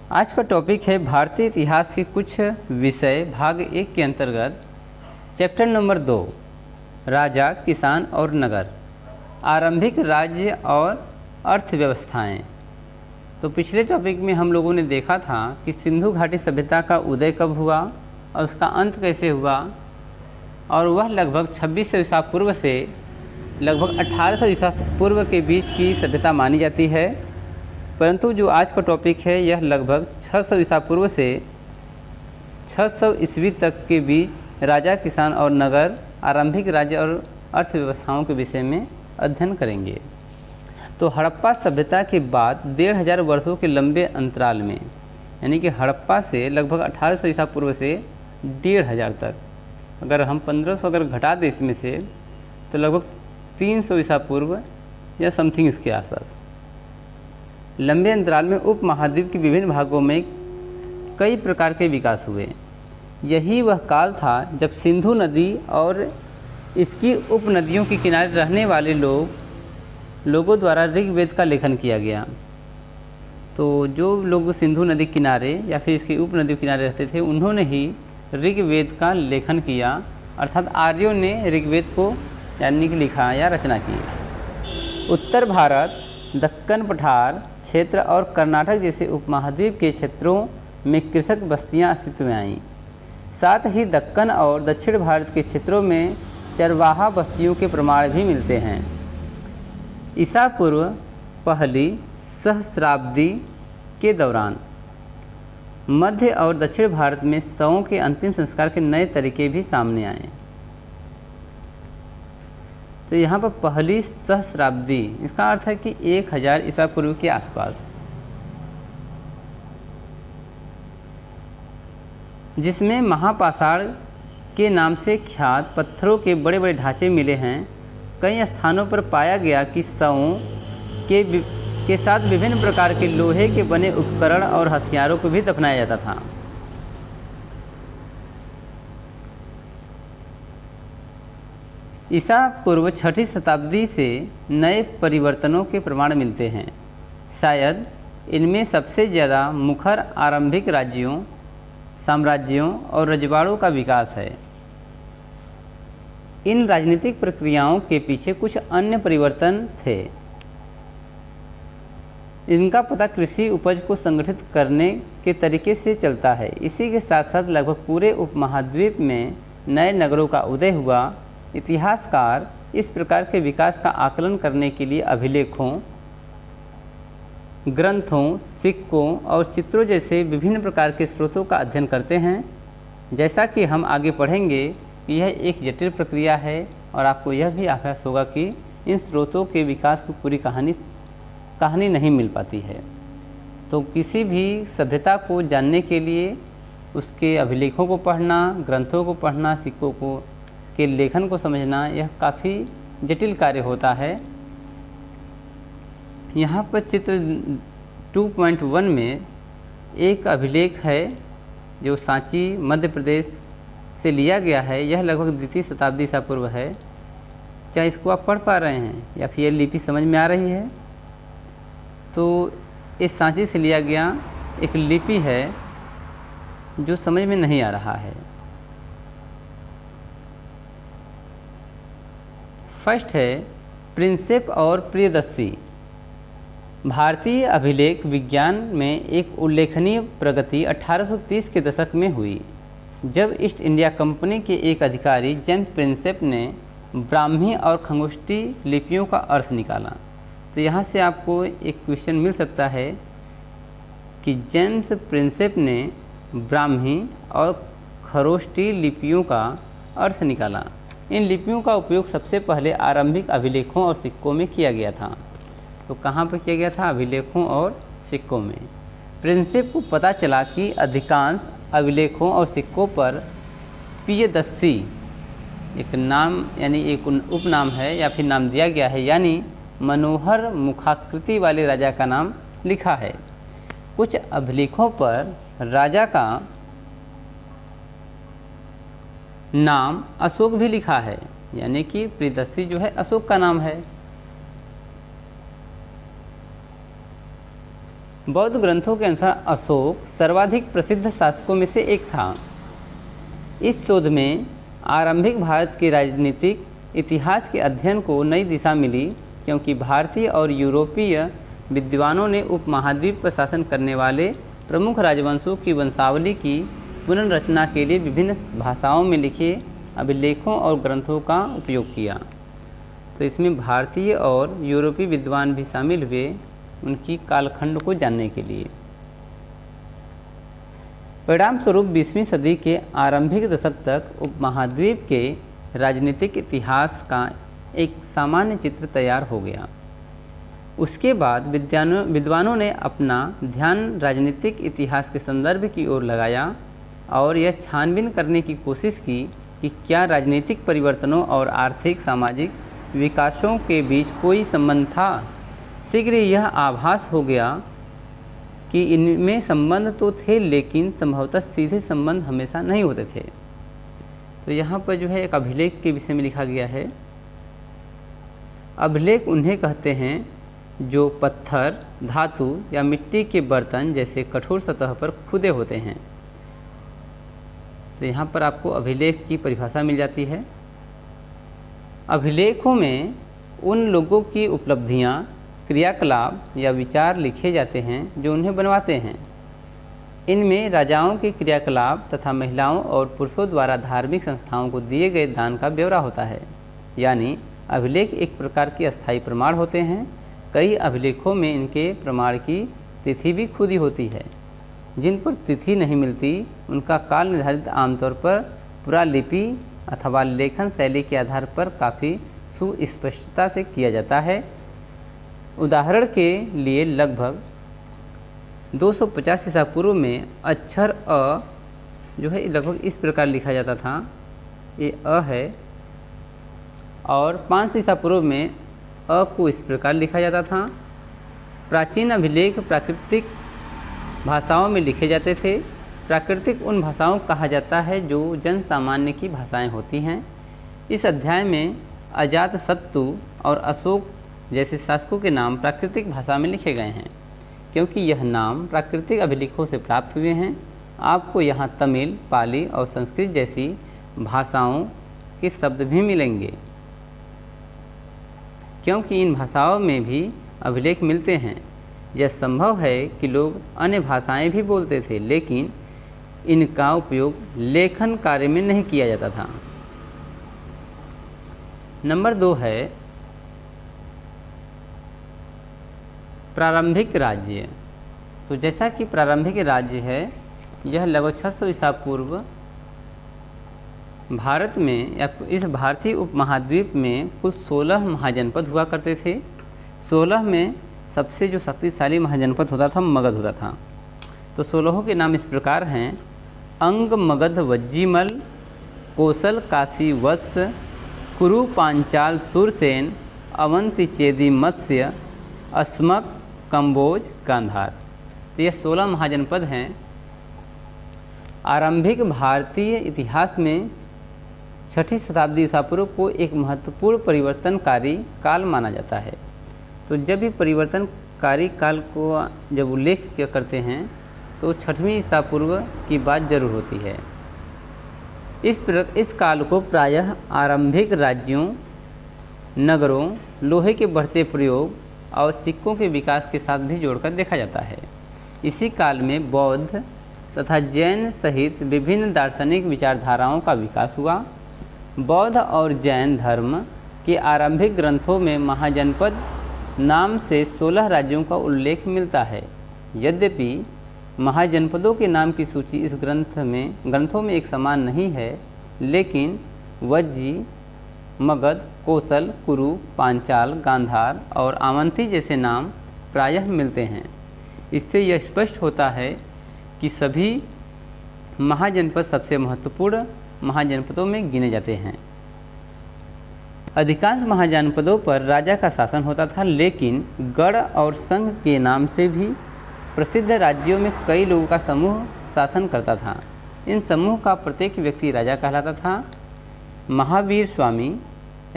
आज का टॉपिक है भारतीय इतिहास के कुछ विषय भाग 1 के अंतर्गत चैप्टर नंबर 2 राजा, किसान और नगर, आरंभिक राज्य और अर्थव्यवस्थाएं। तो पिछले टॉपिक में हम लोगों ने देखा था कि सिंधु घाटी सभ्यता का उदय कब हुआ और उसका अंत कैसे हुआ, और वह लगभग 2600 ईसा पूर्व से लगभग 1800 ईसा पूर्व के बीच की सभ्यता मानी जाती है। परंतु जो आज का टॉपिक है यह लगभग 600 ईसा पूर्व से 600 ईस्वी तक के बीच राजा, किसान और नगर, आरंभिक राज्य और अर्थव्यवस्थाओं के विषय में अध्ययन करेंगे। तो हड़प्पा सभ्यता के बाद 1500 वर्षों के लंबे अंतराल में, यानी कि हड़प्पा से लगभग 1800 ईसा पूर्व से 1500 तक, अगर हम 1500 अगर घटा दें इसमें से तो लगभग 300 ईसा पूर्व या समथिंग इसके आसपास लंबे अंतराल में उप महाद्वीप के विभिन्न भागों में कई प्रकार के विकास हुए। यही वह काल था जब सिंधु नदी और इसकी उपनदियों के किनारे रहने वाले लोगों द्वारा ऋग्वेद का लेखन किया गया। तो जो लोग सिंधु नदी किनारे या फिर इसकी उपनदियों किनारे रहते थे उन्होंने ही ऋग्वेद का लेखन किया, अर्थात आर्यों ने ऋग्वेद को यानी कि लिखा या रचना की। उत्तर भारत, दक्कन पठार क्षेत्र और कर्नाटक जैसे उपमहाद्वीप के क्षेत्रों में कृषक बस्तियां अस्तित्व में आईं। साथ ही दक्कन और दक्षिण भारत के क्षेत्रों में चरवाहा बस्तियों के प्रमाण भी मिलते हैं। ईसा पूर्व पहली सहस्राब्दी के दौरान मध्य और दक्षिण भारत में शवों के अंतिम संस्कार के नए तरीके भी सामने आए। तो यहाँ पर पहली सहस्राब्दी, इसका अर्थ है कि 1000 ईसा पूर्व के आसपास, जिसमें महापाषाण के नाम से ख्यात पत्थरों के बड़े बड़े ढांचे मिले हैं। कई स्थानों पर पाया गया कि शवों के साथ विभिन्न प्रकार के लोहे के बने उपकरण और हथियारों को भी दफनाया जाता था। ईसा पूर्व 6ठी शताब्दी से नए परिवर्तनों के प्रमाण मिलते हैं। शायद इनमें सबसे ज़्यादा मुखर आरंभिक राज्यों, साम्राज्यों और रजवाड़ों का विकास है। इन राजनीतिक प्रक्रियाओं के पीछे कुछ अन्य परिवर्तन थे। इनका पता कृषि उपज को संगठित करने के तरीके से चलता है। इसी के साथ साथ लगभग पूरे उपमहाद्वीप में नए नगरों का उदय हुआ। इतिहासकार इस प्रकार के विकास का आकलन करने के लिए अभिलेखों, ग्रंथों, सिक्कों और चित्रों जैसे विभिन्न प्रकार के स्रोतों का अध्ययन करते हैं। जैसा कि हम आगे पढ़ेंगे, यह एक जटिल प्रक्रिया है और आपको यह भी आभास होगा कि इन स्रोतों के विकास की पूरी कहानी नहीं मिल पाती है। तो किसी भी सभ्यता को जानने के लिए उसके अभिलेखों को पढ़ना, ग्रंथों को पढ़ना, सिक्कों को के लेखन को समझना, यह काफ़ी जटिल कार्य होता है। यहाँ पर चित्र 2.1 में एक अभिलेख है जो सांची मध्य प्रदेश से लिया गया है। यह लगभग 2वीं शताब्दी ईसा पूर्व है। क्या इसको आप पढ़ पा रहे हैं या फिर यह लिपि समझ में आ रही है? तो इस सांची से लिया गया एक लिपि है जो समझ में नहीं आ रहा है। फर्स्ट है प्रिंसेप और प्रियदर्शी। भारतीय अभिलेख विज्ञान में एक उल्लेखनीय प्रगति 1830 के दशक में हुई, जब ईस्ट इंडिया कंपनी के एक अधिकारी जेम्स प्रिंसेप ने ब्राह्मी और खंगोष्ठी लिपियों का अर्थ निकाला। तो यहाँ से आपको एक क्वेश्चन मिल सकता है कि जेम्स प्रिंसेप ने ब्राह्मी और खरोष्ठी लिपियों का अर्थ निकाला। इन लिपियों का उपयोग सबसे पहले आरंभिक अभिलेखों और सिक्कों में किया गया था। तो कहाँ पर किया गया था? अभिलेखों और सिक्कों में। प्रिंसेप को पता चला कि अधिकांश अभिलेखों और सिक्कों पर प्रियदर्शी एक नाम यानी एक उपनाम है या फिर नाम दिया गया है, यानी मनोहर मुखाकृति वाले राजा का नाम लिखा है। कुछ अभिलेखों पर राजा का नाम अशोक भी लिखा है, यानी कि प्रियदर्शी जो है अशोक का नाम है। बौद्ध ग्रंथों के अनुसार अशोक सर्वाधिक प्रसिद्ध शासकों में से एक था। इस शोध में आरंभिक भारत के राजनीतिक इतिहास के अध्ययन को नई दिशा मिली, क्योंकि भारतीय और यूरोपीय विद्वानों ने उपमहाद्वीप पर शासन करने वाले प्रमुख राजवंशों की वंशावली की पुनर्रचना के लिए विभिन्न भाषाओं में लिखे अभिलेखों और ग्रंथों का उपयोग किया। तो इसमें भारतीय और यूरोपीय विद्वान भी शामिल हुए उनकी कालखंड को जानने के लिए। परिणाम स्वरूप 20वीं सदी के आरंभिक दशक तक उपमहाद्वीप के राजनीतिक इतिहास का एक सामान्य चित्र तैयार हो गया। उसके बाद विद्वानों ने अपना ध्यान राजनीतिक इतिहास के संदर्भ की ओर लगाया और यह छानबीन करने की कोशिश की कि क्या राजनीतिक परिवर्तनों और आर्थिक सामाजिक विकासों के बीच कोई संबंध था। शीघ्र ही यह आभास हो गया कि इनमें संबंध तो थे, लेकिन संभवतः सीधे संबंध हमेशा नहीं होते थे। तो यहाँ पर जो है एक अभिलेख के विषय में लिखा गया है। अभिलेख उन्हें कहते हैं जो पत्थर, धातु या मिट्टी के बर्तन जैसे कठोर सतह पर खुदे होते हैं। तो यहाँ पर आपको अभिलेख की परिभाषा मिल जाती है। अभिलेखों में उन लोगों की उपलब्धियाँ, क्रियाकलाप या विचार लिखे जाते हैं जो उन्हें बनवाते हैं। इनमें राजाओं के क्रियाकलाप तथा महिलाओं और पुरुषों द्वारा धार्मिक संस्थाओं को दिए गए दान का ब्यौरा होता है। यानी अभिलेख एक प्रकार के अस्थायी प्रमाण होते हैं। कई अभिलेखों में इनके प्रमाण की तिथि भी खुदी होती है। जिन पर तिथि नहीं मिलती उनका काल निर्धारित आमतौर पर पुरालिपि अथवा लेखन शैली के आधार पर काफ़ी सुस्पष्टता से किया जाता है। उदाहरण के लिए लगभग 250 ईसा पूर्व में अक्षर अ जो है लगभग इस प्रकार लिखा जाता था, ये अ है, और 500 ईसा पूर्व में अ को इस प्रकार लिखा जाता था। प्राचीन अभिलेख प्राकृतिक भाषाओं में लिखे जाते थे। प्राकृतिक उन भाषाओं कहा जाता है जो जन सामान्य की भाषाएं होती हैं। इस अध्याय में अजातशत्रु और अशोक जैसे शासकों के नाम प्राकृतिक भाषा में लिखे गए हैं, क्योंकि यह नाम प्राकृतिक अभिलेखों से प्राप्त हुए हैं। आपको यहाँ तमिल, पाली और संस्कृत जैसी भाषाओं के शब्द भी मिलेंगे, क्योंकि इन भाषाओं में भी अभिलेख मिलते हैं। यह संभव है कि लोग अन्य भाषाएं भी बोलते थे, लेकिन इनका उपयोग लेखन कार्य में नहीं किया जाता था। नंबर 2 है प्रारंभिक राज्य। तो जैसा कि प्रारंभिक राज्य है, यह लगभग 600 ईसा पूर्व भारत में या इस भारतीय उपमहाद्वीप में कुल 16 महाजनपद हुआ करते थे। 16 में सबसे जो शक्तिशाली महाजनपद होता था मगध होता था। तो 16 के नाम इस प्रकार हैं: अंग, मगध, वज्जीमल, कोसल, काशी, वत्स, कुरु, पांचाल, सुरसेन, अवंती, चेदी, मत्स्य, अस्मक, कंबोज, गांधार। तो ये 16 महाजनपद हैं। आरंभिक भारतीय इतिहास में 6ठी शताब्दी ईसा पूर्व को एक महत्वपूर्ण परिवर्तनकारी काल माना जाता है। तो जब भी परिवर्तनकारी काल को जब उल्लेख किया करते हैं तो 6वीं ईसा पूर्व की बात जरूर होती है। इस काल को प्रायः आरंभिक राज्यों, नगरों, लोहे के बढ़ते प्रयोग और सिक्कों के विकास के साथ भी जोड़कर देखा जाता है। इसी काल में बौद्ध तथा जैन सहित विभिन्न दार्शनिक विचारधाराओं का विकास हुआ। बौद्ध और जैन धर्म के आरंभिक ग्रंथों में महाजनपद नाम से 16 राज्यों का उल्लेख मिलता है। यद्यपि महाजनपदों के नाम की सूची इस ग्रंथों में एक समान नहीं है, लेकिन वज्जी, मगध, कोसल, कुरु, पांचाल, गांधार और अवंती जैसे नाम प्रायः मिलते हैं। इससे यह स्पष्ट होता है कि सभी महाजनपद सबसे महत्वपूर्ण महाजनपदों में गिने जाते हैं। अधिकांश महाजनपदों पर राजा का शासन होता था, लेकिन गढ़ और संघ के नाम से भी प्रसिद्ध राज्यों में कई लोगों का समूह शासन करता था। इन समूह का प्रत्येक व्यक्ति राजा कहलाता था। महावीर स्वामी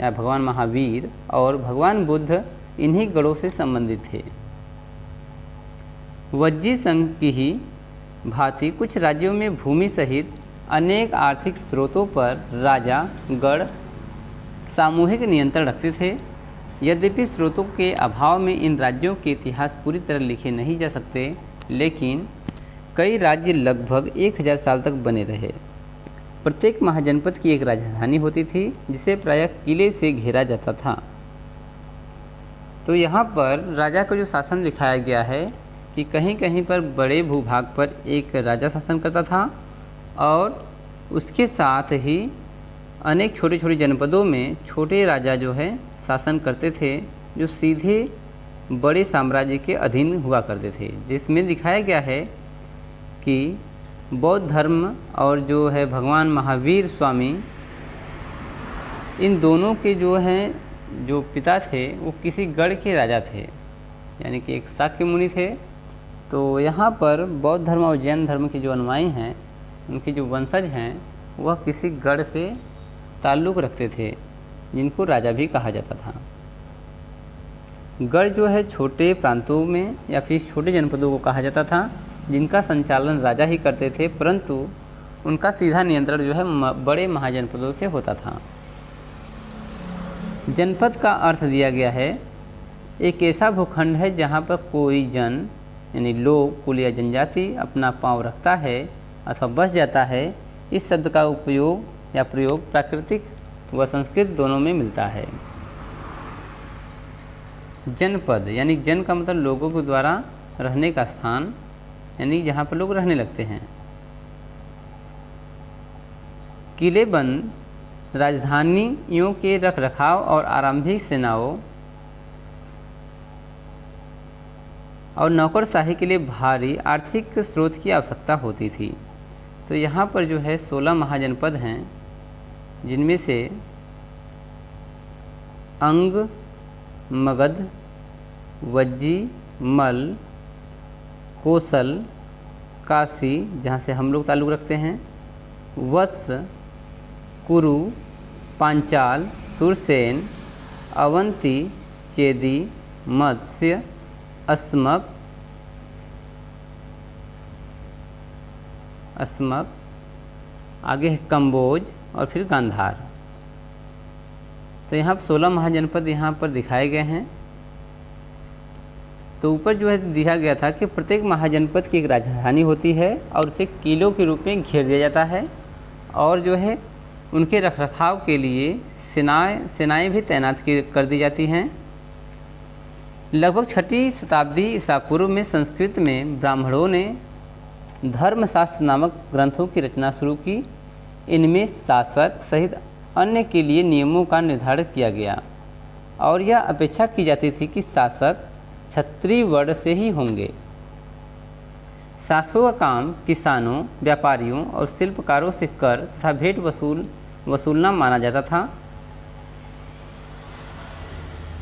या भगवान महावीर और भगवान बुद्ध इन्हीं गढ़ों से संबंधित थे। वज्जी संघ की ही भांति कुछ राज्यों में भूमि सहित अनेक आर्थिक स्रोतों पर राजा गण सामूहिक नियंत्रण रखते थे। यद्यपि स्रोतों के अभाव में इन राज्यों के इतिहास पूरी तरह लिखे नहीं जा सकते, लेकिन कई राज्य लगभग 1000 साल तक बने रहे। प्रत्येक महाजनपद की एक राजधानी होती थी जिसे प्रायः किले से घेरा जाता था। तो यहाँ पर राजा का जो शासन दिखाया गया है कि कहीं कहीं पर बड़े भूभाग पर एक राजा शासन करता था और उसके साथ ही अनेक छोटे छोटे जनपदों में छोटे राजा जो है शासन करते थे, जो सीधे बड़े साम्राज्य के अधीन हुआ करते थे। जिसमें दिखाया गया है कि बौद्ध धर्म और जो है भगवान महावीर स्वामी, इन दोनों के जो हैं जो पिता थे वो किसी गढ़ के राजा थे, यानी कि एक शाक्य मुनि थे। तो यहाँ पर बौद्ध धर्म और जैन धर्म के जो अनुयायी हैं, उनके जो वंशज हैं, वह किसी गढ़ से ताल्लुक़ रखते थे जिनको राजा भी कहा जाता था। गढ़ जो है छोटे प्रांतों में या फिर छोटे जनपदों को कहा जाता था, जिनका संचालन राजा ही करते थे, परंतु उनका सीधा नियंत्रण जो है बड़े महाजनपदों से होता था। जनपद का अर्थ दिया गया है एक ऐसा भूखंड है जहाँ पर कोई जन यानी लोग, कुल या जनजाति अपना पांव रखता है अथवा बस जाता है। इस शब्द का उपयोग या प्रयोग प्राकृतिक व संस्कृत दोनों में मिलता है। जनपद यानी जन का मतलब लोगों के द्वारा रहने का स्थान, यानी जहाँ पर लोग रहने लगते हैं। किलेबंद राजधानियों के रखरखाव और आरंभिक सेनाओं और नौकरशाही के लिए भारी आर्थिक स्रोत की आवश्यकता होती थी। तो यहाँ पर जो है 16 महाजनपद हैं, जिनमें से अंग, मगध, वज्जी, मल, कोसल, काशी जहाँ से हम लोग ताल्लुक़ रखते हैं, वत्स, कुरु, पांचाल, सुरसेन, अवंती, चेदी, मत्स्य, अस्मक, आगे है कंबोज और फिर गांधार। तो यहाँ 16 महाजनपद यहाँ पर दिखाए गए हैं। तो ऊपर जो है दिया गया था कि प्रत्येक महाजनपद की एक राजधानी होती है और उसे किलों के रूप में घेर दिया जाता है और जो है उनके रखरखाव के लिए सेनाएं भी तैनात कर दी जाती हैं। लगभग 6वीं शताब्दी ईसा पूर्व में संस्कृत में ब्राह्मणों ने धर्मशास्त्र नामक ग्रंथों की रचना शुरू की। इनमें शासक सहित अन्य के लिए नियमों का निर्धारण किया गया और यह अपेक्षा की जाती थी कि शासक क्षत्रिय वर्ण से ही होंगे। शासकों का काम किसानों, व्यापारियों और शिल्पकारों से कर तथा भेंट वसूलना माना जाता था।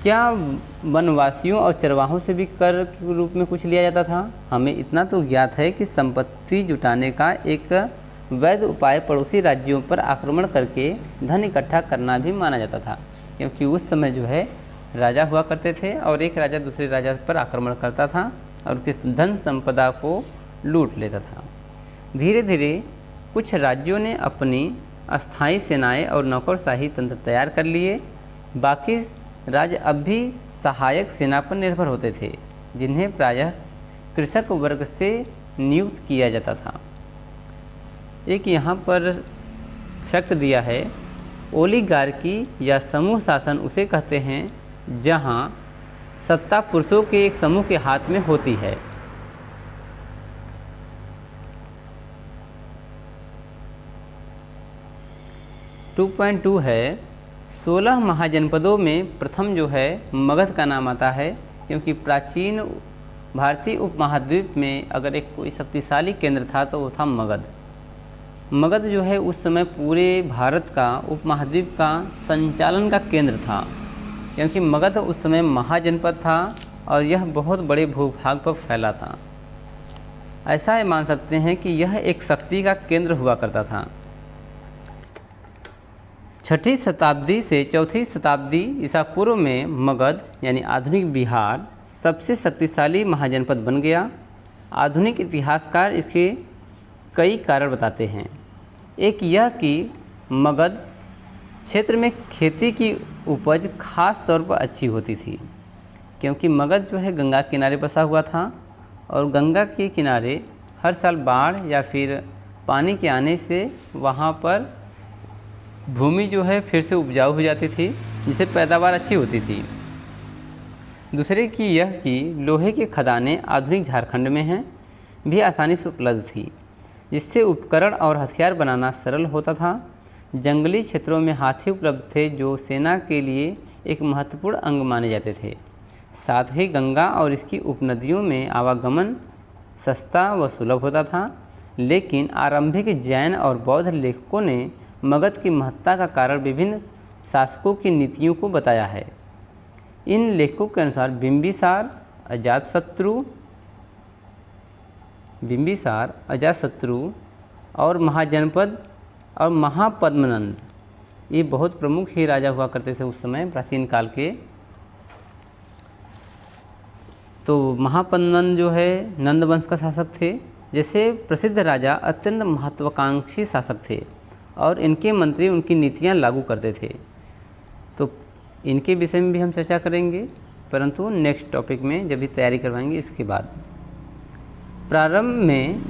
क्या वनवासियों और चरवाहों से भी कर के रूप में कुछ लिया जाता था? हमें इतना तो ज्ञात है कि संपत्ति जुटाने का एक वैध उपाय पड़ोसी राज्यों पर आक्रमण करके धन इकट्ठा करना भी माना जाता था, क्योंकि उस समय जो है राजा हुआ करते थे और एक राजा दूसरे राजा पर आक्रमण करता था और उसकी धन संपदा को लूट लेता था। धीरे धीरे कुछ राज्यों ने अपनी अस्थायी सेनाएं और नौकरशाही तंत्र तैयार कर लिए। बाकी राज्य अब भी सहायक सेना पर निर्भर होते थे, जिन्हें प्रायः कृषक वर्ग से नियुक्त किया जाता था। एक यहाँ पर फैक्ट दिया है, ओलिगार्की या समूह शासन उसे कहते हैं जहाँ सत्ता पुरुषों के एक समूह के हाथ में होती है। टू 2.2 है, 16 महाजनपदों में प्रथम जो है मगध का नाम आता है, क्योंकि प्राचीन भारतीय उपमहाद्वीप में अगर एक कोई शक्तिशाली केंद्र था तो वो था मगध। मगध जो है उस समय पूरे भारत का उपमहाद्वीप का संचालन का केंद्र था, क्योंकि मगध उस समय महाजनपद था और यह बहुत बड़े भूभाग पर फैला था। ऐसा मान सकते हैं कि यह एक शक्ति का केंद्र हुआ करता था। 6वीं शताब्दी से 4वीं शताब्दी ईसा पूर्व में मगध यानी आधुनिक बिहार सबसे शक्तिशाली महाजनपद बन गया। आधुनिक इतिहासकार इसके कई कारण बताते हैं। एक यह कि मगध क्षेत्र में खेती की उपज खास तौर पर अच्छी होती थी, क्योंकि मगध जो है गंगा के किनारे बसा हुआ था और गंगा के किनारे हर साल बाढ़ या फिर पानी के आने से वहाँ पर भूमि जो है फिर से उपजाऊ हो जाती थी, जिससे पैदावार अच्छी होती थी। दूसरे की यह कि लोहे के खदानें आधुनिक झारखंड में हैं भी आसानी से उपलब्ध थी, जिससे उपकरण और हथियार बनाना सरल होता था। जंगली क्षेत्रों में हाथी उपलब्ध थे, जो सेना के लिए एक महत्वपूर्ण अंग माने जाते थे। साथ ही गंगा और इसकी उपनदियों में आवागमन सस्ता व सुलभ होता था। लेकिन आरंभिक जैन और बौद्ध लेखकों ने मगध की महत्ता का कारण विभिन्न शासकों की नीतियों को बताया है। इन लेखकों के अनुसार बिंबिसार, अजातशत्रु और महाजनपद और महापद्मनंद ये बहुत प्रमुख ही राजा हुआ करते थे उस समय प्राचीन काल के। तो महापद्मनंद जो है नंद वंश का शासक थे। जैसे प्रसिद्ध राजा अत्यंत महत्वाकांक्षी शासक थे और इनके मंत्री उनकी नीतियां लागू करते थे। तो इनके विषय में भी हम चर्चा करेंगे, परंतु नेक्स्ट टॉपिक में जब भी तैयारी करवाएंगे इसके बाद। प्रारंभ में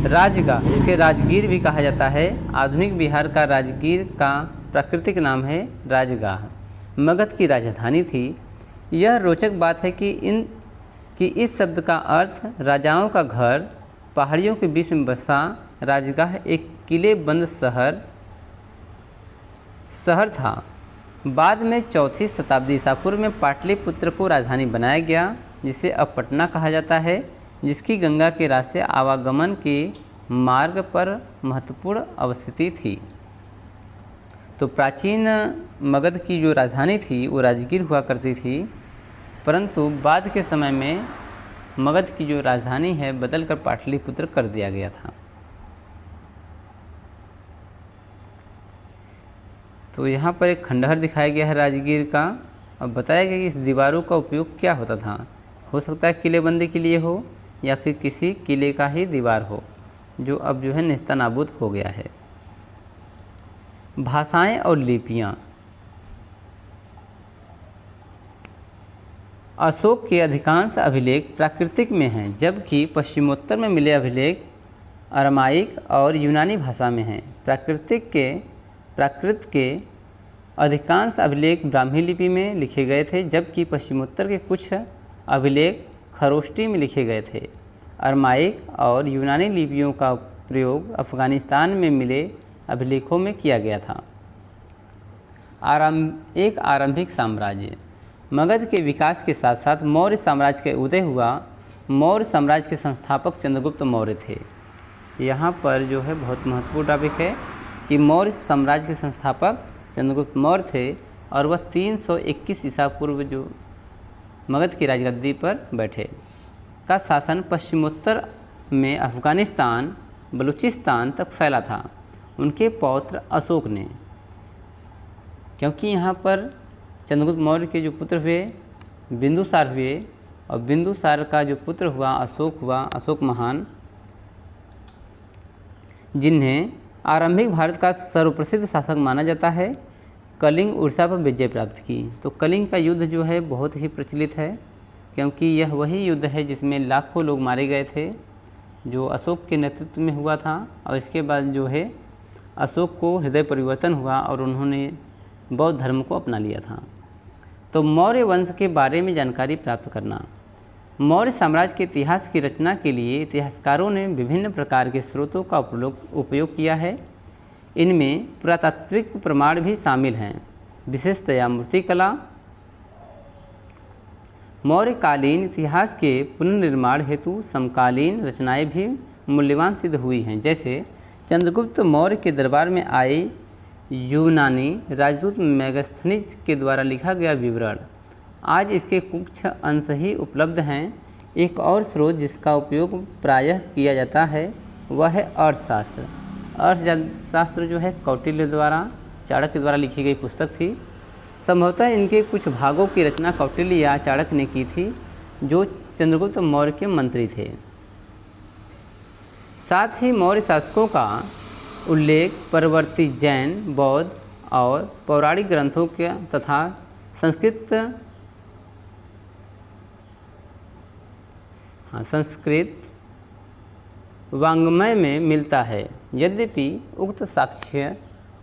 राजगाह, जिसे राजगीर भी कहा जाता है, आधुनिक बिहार का राजगीर का प्राकृतिक नाम है राजगाह, मगध की राजधानी थी। यह रोचक बात है कि इस शब्द का अर्थ राजाओं का घर, पहाड़ियों के बीच में बसा राजगाह एक किलेबंद शहर था। बाद में 4वीं शताब्दी ईसा पूर्व में पाटलिपुत्र को राजधानी बनाया गया, जिसे अब पटना कहा जाता है, जिसकी गंगा के रास्ते आवागमन के मार्ग पर महत्वपूर्ण अवस्थिति थी। तो प्राचीन मगध की जो राजधानी थी वो राजगीर हुआ करती थी, परंतु बाद के समय में मगध की जो राजधानी है बदलकर पाटलिपुत्र कर दिया गया था। तो यहाँ पर एक खंडहर दिखाया गया है राजगीर का। अब बताया गया कि इस दीवारों का उपयोग क्या होता था। हो सकता है किलेबंदी के लिए हो या फिर किसी किले का ही दीवार हो, जो अब जो है नेस्तनाबूद हो गया है। भाषाएं और लिपियाँ। अशोक के अधिकांश अभिलेख प्राकृतिक में हैं, जबकि पश्चिमोत्तर में मिले अभिलेख अरमाइक और यूनानी भाषा में हैं। प्राकृत के अधिकांश अभिलेख ब्राह्मी लिपि में लिखे गए थे, जबकि पश्चिमोत्तर के कुछ अभिलेख खरोष्टी में लिखे गए थे। अरमाइक और यूनानी लिपियों का प्रयोग अफ़गानिस्तान में मिले अभिलेखों में किया गया था। एक आरंभिक साम्राज्य। मगध के विकास के साथ साथ मौर्य साम्राज्य के उदय हुआ। मौर्य साम्राज्य के संस्थापक चंद्रगुप्त मौर्य थे। यहाँ पर जो है बहुत महत्वपूर्ण टॉपिक है कि मौर्य साम्राज्य के संस्थापक चंद्रगुप्त मौर्य थे और वह 321 ईसा पूर्व जो मगध की राजगद्दी पर बैठे। का शासन पश्चिमोत्तर में अफ़गानिस्तान, बलूचिस्तान तक फैला था। उनके पौत्र अशोक ने, क्योंकि यहाँ पर चंद्रगुप्त मौर्य के जो पुत्र हुए बिंदुसार हुए और बिंदुसार का जो पुत्र हुआ, अशोक महान, जिन्हें आरंभिक भारत का सर्वप्रसिद्ध शासक माना जाता है, कलिंग उड़ीसा पर विजय प्राप्त की। तो कलिंग का युद्ध जो है बहुत ही प्रचलित है, क्योंकि यह वही युद्ध है जिसमें लाखों लोग मारे गए थे, जो अशोक के नेतृत्व में हुआ था। और इसके बाद जो है अशोक को हृदय परिवर्तन हुआ और उन्होंने बौद्ध धर्म को अपना लिया था। तो मौर्य वंश के बारे में जानकारी प्राप्त करना। मौर्य साम्राज्य के इतिहास की रचना के लिए इतिहासकारों ने विभिन्न प्रकार के स्रोतों का उपयोग किया है। इनमें पुरातात्विक प्रमाण भी शामिल हैं, विशेषतया मूर्तिकला। मौर्यकालीन इतिहास के पुनर्निर्माण हेतु समकालीन रचनाएं भी मूल्यवान सिद्ध हुई हैं, जैसे चंद्रगुप्त मौर्य के दरबार में आए यूनानी राजदूत मेगास्थनीज के द्वारा लिखा गया विवरण। आज इसके कुछ अंश ही उपलब्ध हैं। एक और स्रोत जिसका उपयोग प्रायः किया जाता है वह है अर्थशास्त्र। अर्थशास्त्र जो है कौटिल्य द्वारा, चाणक्य द्वारा लिखी गई पुस्तक थी। संभवतः इनके कुछ भागों की रचना कौटिल्य या चाणक्य ने की थी, जो चंद्रगुप्त मौर्य के मंत्री थे। साथ ही मौर्य शासकों का उल्लेख परवर्ती जैन, बौद्ध और पौराणिक ग्रंथों के तथा संस्कृत वाङ्मय में मिलता है। यद्यपि उक्त साक्ष्य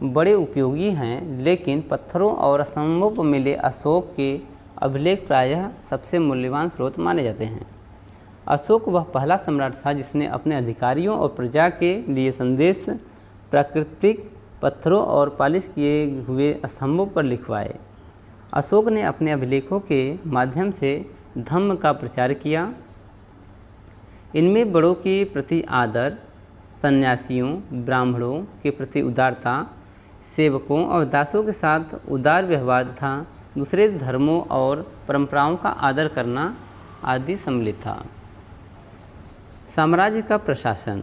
बड़े उपयोगी हैं, लेकिन पत्थरों और स्तंभों पर मिले अशोक के अभिलेख प्रायः सबसे मूल्यवान स्रोत माने जाते हैं। अशोक वह पहला सम्राट था जिसने अपने अधिकारियों और प्रजा के लिए संदेश प्राकृतिक पत्थरों और पालिश किए हुए स्तंभों पर लिखवाए। अशोक ने अपने अभिलेखों के माध्यम से धम्म का प्रचार किया। इनमें बड़ों के प्रति आदर, सन्यासियों, ब्राह्मणों के प्रति उदारता, सेवकों और दासों के साथ उदार व्यवहार तथा दूसरे धर्मों और परंपराओं का आदर करना आदि सम्मिलित था। साम्राज्य का प्रशासन।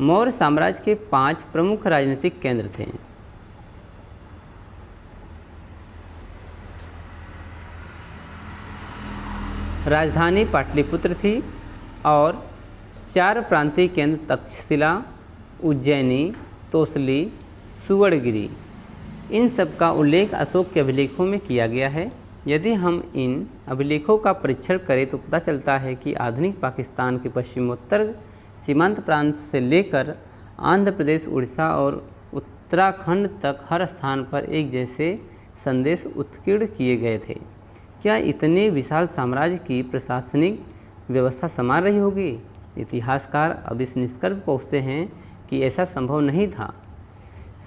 मौर्य साम्राज्य के 5 प्रमुख राजनीतिक केंद्र थे। राजधानी पाटलिपुत्र थी और 4 प्रांतीय केंद्र तक्षशिला, उज्जैनी, तोसली, सुवर्णगिरी, इन सब का उल्लेख अशोक के अभिलेखों में किया गया है। यदि हम इन अभिलेखों का परीक्षण करें तो पता चलता है कि आधुनिक पाकिस्तान के पश्चिमोत्तर सीमांत प्रांत से लेकर आंध्र प्रदेश, उड़ीसा और उत्तराखंड तक हर स्थान पर एक जैसे संदेश उत्कीर्ण किए गए थे। क्या इतने विशाल साम्राज्य की प्रशासनिक व्यवस्था संभाल रही होगी? इतिहासकार अब इस निष्कर्ष पर पहुँचते हैं कि ऐसा संभव नहीं था।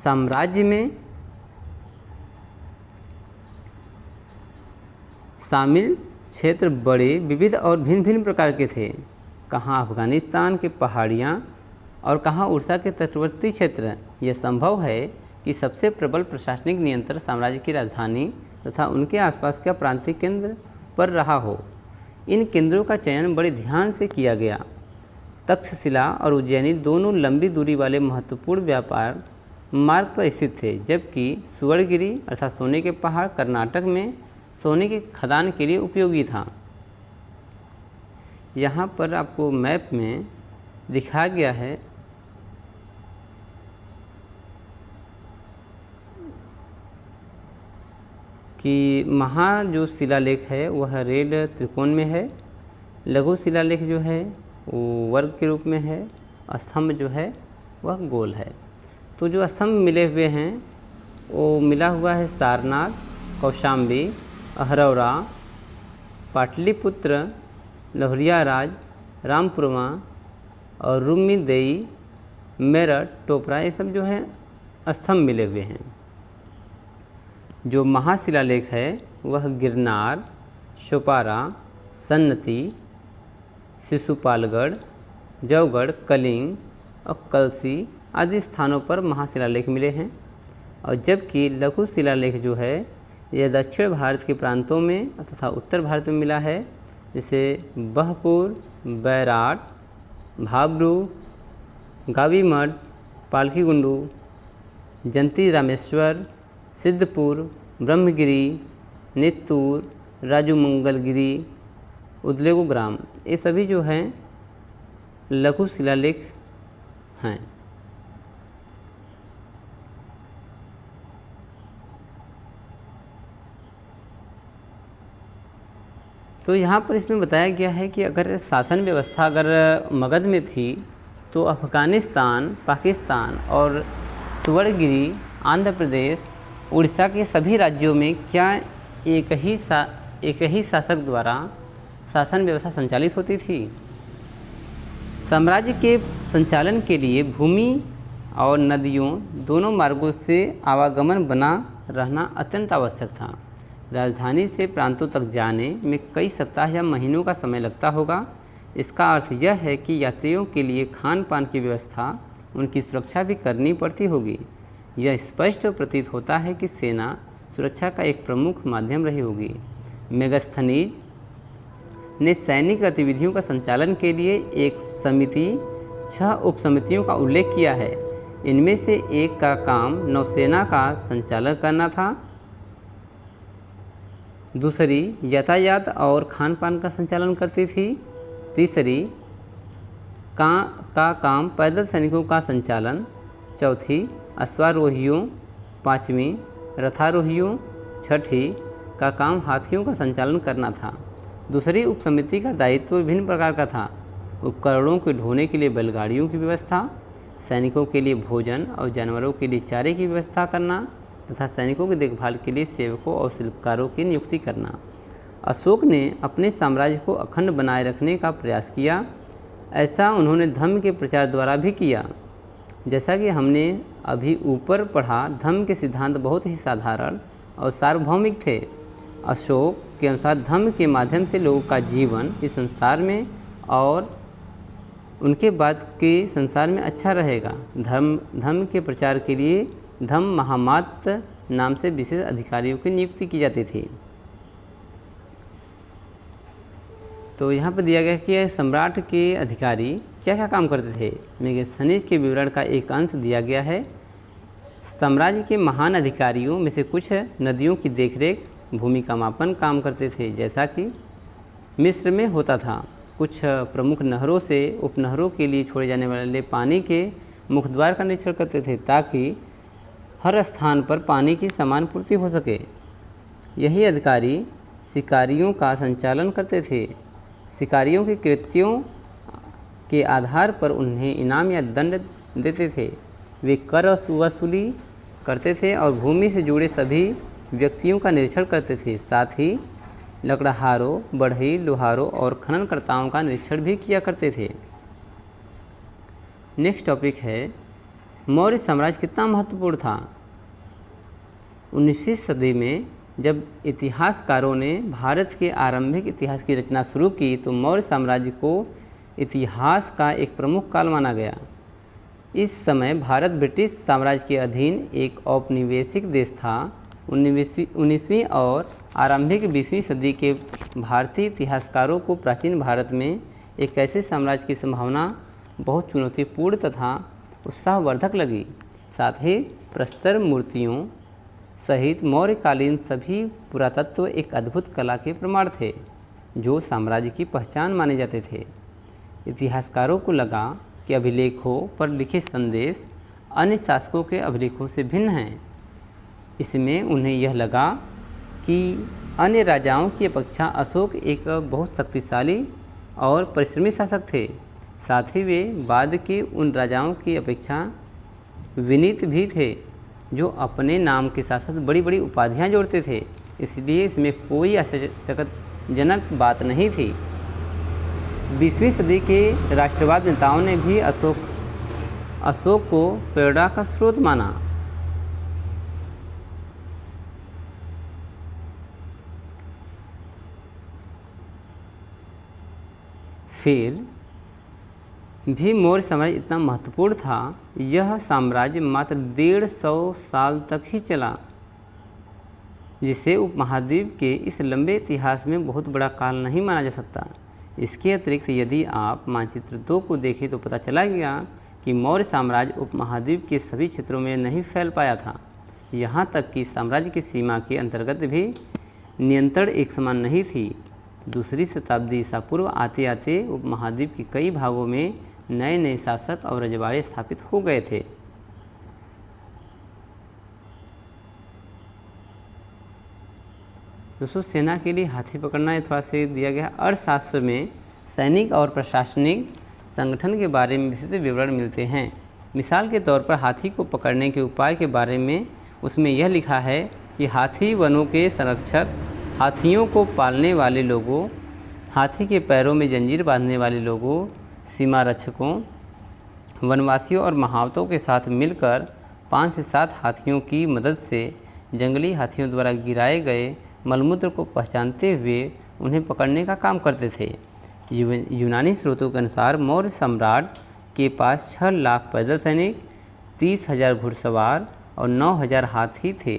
साम्राज्य में शामिल क्षेत्र बड़े, विविध और भिन्न भिन्न प्रकार के थे। कहाँ अफगानिस्तान के पहाड़ियाँ और कहाँ उड़ीसा के तटवर्ती क्षेत्र। यह संभव है कि सबसे प्रबल प्रशासनिक नियंत्रण साम्राज्य की राजधानी तथा उनके आसपास का प्रांतीय केंद्र पर रहा हो। इन केंद्रों का चयन बड़े ध्यान से किया गया। तक्षशिला और उज्जैनी दोनों लंबी दूरी वाले महत्वपूर्ण व्यापार मार्ग पर स्थित थे, जबकि सुवर्णगिरी अर्थात सोने के पहाड़ कर्नाटक में सोने की खदान के लिए उपयोगी था। यहाँ पर आपको मैप में दिखाया गया है कि महा जो शिलालेख है वह रेड त्रिकोण में है, लघु शिलालेख जो है वो वर्ग के रूप में है, स्तंभ जो है वह गोल है। तो जो स्तंभ मिले हुए हैं वो मिला हुआ है सारनाथ, कौशाम्बी, अहरौरा, पाटलिपुत्र, लहुरियाराज, रामपुरमा और रुम्मीदेई, मेरठ, टोपरा, ये सब जो है स्तंभ मिले हुए हैं। जो महाशिलालेख है वह गिरनार, शोपारा, सन्नती, शिशुपालगढ़, जौगढ़, कलिंग और कलसी आदि स्थानों पर महाशिलालेख मिले हैं। और जबकि लघु शिलालेख जो है यह दक्षिण भारत के प्रांतों में तथा उत्तर भारत में मिला है, जैसे बहपुर, बैराट, भाबरू, गावीमठ, पालकीगुंडू, जंती रामेश्वर, सिद्धपुर, ब्रह्मगिरी, नित्तूर, राजूमंगलगिरी, उदलेगु ग्राम, ये सभी जो हैं लघु शिलालेख हैं। तो यहाँ पर इसमें बताया गया है कि अगर शासन व्यवस्था अगर मगध में थी तो अफ़गानिस्तान, पाकिस्तान और सुवर्णगिरी, आंध्र प्रदेश, उड़ीसा के सभी राज्यों में क्या एक ही शासक द्वारा शासन व्यवस्था संचालित होती थी? साम्राज्य के संचालन के लिए भूमि और नदियों दोनों मार्गों से आवागमन बना रहना अत्यंत आवश्यक था। राजधानी से प्रांतों तक जाने में कई सप्ताह या महीनों का समय लगता होगा। इसका अर्थ यह है कि यात्रियों के लिए खान पान की व्यवस्था, उनकी सुरक्षा भी करनी पड़ती होगी। यह स्पष्ट प्रतीत होता है कि सेना सुरक्षा का एक प्रमुख माध्यम रही होगी। मेगास्थनीज ने सैनिक गतिविधियों का संचालन के लिए एक समिति, 6 उपसमितियों का उल्लेख किया है। इनमें से एक का काम नौसेना का संचालन करना था, दूसरी यातायात और खान पान का संचालन करती थी, तीसरी का काम पैदल सैनिकों का संचालन, चौथी अश्वारोहियों, पाँचवीं रथारोहियों, छठी का काम हाथियों का संचालन करना था। दूसरी उपसमिति का दायित्व विभिन्न प्रकार का था। उपकरणों को ढोने के लिए बैलगाड़ियों की व्यवस्था, सैनिकों के लिए भोजन और जानवरों के लिए चारे की व्यवस्था करना तथा सैनिकों की देखभाल के लिए सेवकों और शिल्पकारों की नियुक्ति करना। अशोक ने अपने साम्राज्य को अखंड बनाए रखने का प्रयास किया। ऐसा उन्होंने धम्म के प्रचार द्वारा भी किया। जैसा कि हमने अभी ऊपर पढ़ा, धम्म के सिद्धांत बहुत ही साधारण और सार्वभौमिक थे। अशोक के अनुसार धम्म के माध्यम से लोगों का जीवन इस संसार में और उनके बाद के संसार में अच्छा रहेगा। धम्म के प्रचार के लिए धम्म महामात्र नाम से विशेष अधिकारियों की नियुक्ति की जाती थी। तो यहाँ पर दिया गया कि सम्राट के अधिकारी क्या क्या काम करते थे। मेगस्थनीज के विवरण का एक अंश दिया गया है। साम्राज्य के महान अधिकारियों में से कुछ नदियों की देखरेख, भूमि का मापन काम करते थे, जैसा कि मिस्र में होता था। कुछ प्रमुख नहरों से उपनहरों के लिए छोड़े जाने वाले पानी के मुखद्वार का निरीक्षण करते थे, ताकि हर स्थान पर पानी की समान पूर्ति हो सके। यही अधिकारी शिकारियों का संचालन करते थे। शिकारियों के कृत्यों के आधार पर उन्हें इनाम या दंड देते थे। वे कर वसूली करते थे और भूमि से जुड़े सभी व्यक्तियों का निरीक्षण करते थे। साथ ही लकड़हारों, बढ़ई, लोहारों और खननकर्ताओं का निरीक्षण भी किया करते थे। नेक्स्ट टॉपिक है मौर्य साम्राज्य कितना महत्वपूर्ण था। 19वीं सदी में जब इतिहासकारों ने भारत के आरंभिक इतिहास की रचना शुरू की, तो मौर्य साम्राज्य को इतिहास का एक प्रमुख काल माना गया। इस समय भारत ब्रिटिश साम्राज्य के अधीन एक औपनिवेशिक देश था। 19वीं और आरंभिक 20वीं सदी के भारतीय इतिहासकारों को प्राचीन भारत में एक ऐसे साम्राज्य की संभावना बहुत चुनौतीपूर्ण तथा उत्साहवर्धक लगी। साथ ही प्रस्तर मूर्तियों सहित मौर्यकालीन सभी पुरातत्व एक अद्भुत कला के प्रमाण थे, जो साम्राज्य की पहचान माने जाते थे। इतिहासकारों को लगा कि अभिलेखों पर लिखे संदेश अन्य शासकों के अभिलेखों से भिन्न हैं। इसमें उन्हें यह लगा कि अन्य राजाओं की अपेक्षा अशोक एक बहुत शक्तिशाली और परिश्रमी शासक थे। साथ ही वे बाद के उन राजाओं की अपेक्षा विनीत भी थे, जो अपने नाम के साथ साथ बड़ी बड़ी उपाधियां जोड़ते थे। इसलिए इसमें कोई आश्चर्यजनक बात नहीं थी। 20वीं सदी के राष्ट्रवाद नेताओं ने भी अशोक को प्रेरणा का स्रोत माना। फिर भी मौर्य साम्राज्य इतना महत्वपूर्ण था, यह साम्राज्य मात्र 150 साल तक ही चला, जिसे उपमहाद्वीप के इस लंबे इतिहास में बहुत बड़ा काल नहीं माना जा सकता। इसके अतिरिक्त यदि आप मानचित्र 2 को देखें तो पता चला गया कि मौर्य साम्राज्य उपमहाद्वीप के सभी क्षेत्रों में नहीं फैल पाया था। यहाँ तक कि साम्राज्य की सीमा के अंतर्गत भी नियंत्रण एक समान नहीं थी। दूसरी शताब्दी ईसा पूर्व आते आते उपमहाद्वीप के कई भागों में नए नए शासक और रजवाड़े स्थापित हो गए थे। दोस्तों, सेना के लिए हाथी पकड़ना ये थोड़ा सा दिया गया। अर्थशास्त्र में सैनिक और प्रशासनिक संगठन के बारे में विस्तृत विवरण मिलते हैं। मिसाल के तौर पर हाथी को पकड़ने के उपाय के बारे में उसमें यह लिखा है कि हाथी वनों के संरक्षक, हाथियों को पालने वाले लोगों, हाथी के पैरों में जंजीर बांधने वाले लोगों, सीमा रक्षकों, वनवासियों और महावतों के साथ मिलकर 5 से 7 हाथियों की मदद से जंगली हाथियों द्वारा गिराए गए मलमूत्र को पहचानते हुए उन्हें पकड़ने का काम करते थे। यूनानी स्रोतों के अनुसार मौर्य सम्राट के पास 6 लाख पैदल सैनिक, 30,000 घुड़सवार और 9,000 हाथी थे।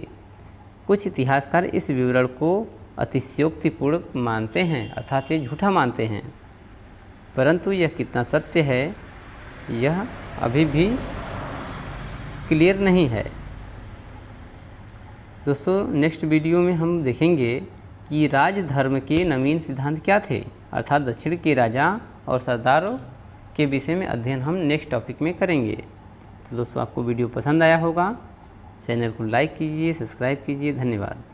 कुछ इतिहासकार इस विवरण को अतिशयोक्तिपूर्ण मानते हैं, अर्थात ये झूठा मानते हैं, परंतु यह कितना सत्य है यह अभी भी क्लियर नहीं है। दोस्तों, नेक्स्ट वीडियो में हम देखेंगे कि राजधर्म के नवीन सिद्धांत क्या थे, अर्थात दक्षिण के राजा और सरदारों के विषय में अध्ययन हम नेक्स्ट टॉपिक में करेंगे। तो दोस्तों आपको वीडियो पसंद आया होगा, चैनल को लाइक कीजिए, सब्सक्राइब कीजिए। धन्यवाद।